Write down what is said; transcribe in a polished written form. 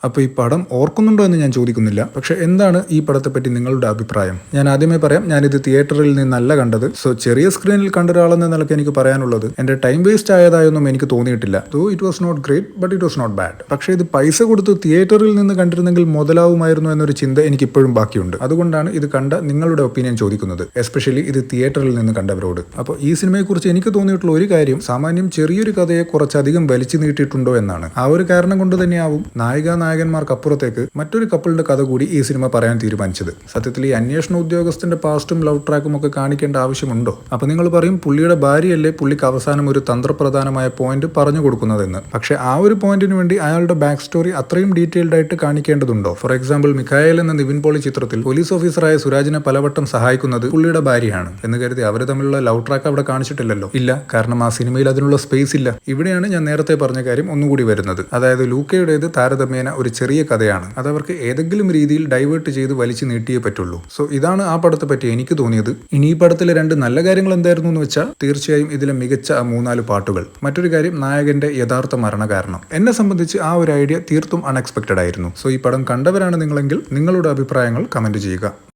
അപ്പോൾ ഈ പടം ഓർക്കുന്നുണ്ടോ എന്ന് ഞാൻ ചോദിക്കുന്നില്ല, പക്ഷെ എന്താണ് ഈ പടത്തെപ്പറ്റി നിങ്ങളുടെ അഭിപ്രായം? ഞാൻ ആദ്യമേ പറയാം, ഞാനിത് തിയേറ്ററിൽ നിന്നല്ല കണ്ടത്. സോ ചെറിയ സ്ക്രീനിൽ കണ്ട ഒരാളെന്ന നിലയ്ക്ക് എനിക്ക് പറയാനുള്ളത്, എൻ്റെ ടൈം വേസ്റ്റ് ആയതായൊന്നും എനിക്ക് തോന്നിയിട്ടില്ല. Though it was not great, but it was not bad. പക്ഷേ ഇത് പൈസ കൊടുത്ത് തിയേറ്ററിൽ നിന്ന് കണ്ടിരുന്നെങ്കിൽ മുതലാവുമായിരുന്നു എന്നൊരു ചിന്ത എനിക്ക് ഇപ്പോഴും ബാക്കിയുണ്ട്. അതുകൊണ്ടാണ് ഇത് കണ്ട നിങ്ങളുടെ ഒപ്പീനിയൻ ചോദിക്കുന്നത്, എസ്പെഷ്യലി ഇത് തിയേറ്ററിൽ നിന്ന് കണ്ടവരോട്. അപ്പോൾ ഈ സിനിമയെക്കുറിച്ച് എനിക്ക് തോന്നിയിട്ടുള്ള ഒരു കാര്യം, സാമാന്യം ചെറിയൊരു കഥയെ കുറച്ചധികം വലിച്ചു നീട്ടിയിട്ടുണ്ടോ എന്നാണ്. ആ ഒരു കാരണം കൊണ്ട് തന്നെയാവും നായകന്മാർക്കപ്പുറത്തേക്ക് മറ്റൊരു കപ്പിളിന്റെ കഥ കൂടി ഈ സിനിമ പറയാൻ തീരുമാനിച്ചത്. സത്യത്തിൽ ഈ അന്വേഷണ ഉദ്യോഗസ്ഥന്റെ പാസ്റ്റും ലവ് ട്രാക്കും ഒക്കെ കാണിക്കേണ്ട ആവശ്യമുണ്ടോ? അപ്പൊ നിങ്ങൾ പറയും, പുള്ളിയുടെ ഭാര്യയല്ലേ പുള്ളിക്ക് അവസാനം ഒരു തന്ത്രപ്രധാനമായ പോയിന്റ് പറഞ്ഞു കൊടുക്കുന്നതെന്ന്. പക്ഷെ ആ ഒരു പോയിന്റിന് വേണ്ടി അയാളുടെ ബാക്ക് സ്റ്റോറി അത്രയും ഡീറ്റെയിൽഡ് ആയിട്ട് കാണിക്കേണ്ടതുണ്ടോ? ഫോർ എക്സാമ്പിൾ, മിഖായേൽ എന്ന നിവിൻ പോളി ചിത്രത്തിൽ പോലീസ് ഓഫീസറായ സുരാജിനെ പലവട്ടം സഹായിക്കുന്നത് പുള്ളിയുടെ ഭാര്യയാണ് എന്ന് കരുതി അവർ തമ്മിലുള്ള ലവ് ട്രാക്ക് അവിടെ കാണിച്ചിട്ടില്ലല്ലോ. ഇല്ല, കാരണം ആ സിനിമയിൽ അതിനുള്ള സ്പേസ് ഇല്ല. ഇവിടെയാണ് ഞാൻ നേരത്തെ പറഞ്ഞ കാര്യം ഒന്നുകൂടി വരുന്നത്. അതായത് ലൂക്കയുടേത് താരതമ്യേന ഒരു ചെറിയ കഥയാണ്. അതവർക്ക് ഏതെങ്കിലും രീതിയിൽ ഡൈവേർട്ട് ചെയ്ത് വലിച്ചു നീട്ടിയേ പറ്റുള്ളൂ. സോ ഇതാണ് ആ പടത്തെ പറ്റി എനിക്ക് തോന്നിയത്. ഇനി ഈ പടത്തിലെ രണ്ട് നല്ല കാര്യങ്ങൾ എന്തായിരുന്നു എന്ന് വെച്ചാൽ, തീർച്ചയായും ഇതിലെ മികച്ച 3-4 പാട്ടുകൾ. മറ്റൊരു കാര്യം, നായകന്റെ യഥാർത്ഥ മരണകാരണം. എന്നെ സംബന്ധിച്ച് ആ ഒരു ഐഡിയ തീർത്തും അൺഎക്സ്പെക്റ്റഡ് ആയിരുന്നു. സോ ഈ പടം കണ്ടവരാണ് നിങ്ങളെങ്കിൽ നിങ്ങളുടെ അഭിപ്രായങ്ങൾ കമന്റ് ചെയ്യുക.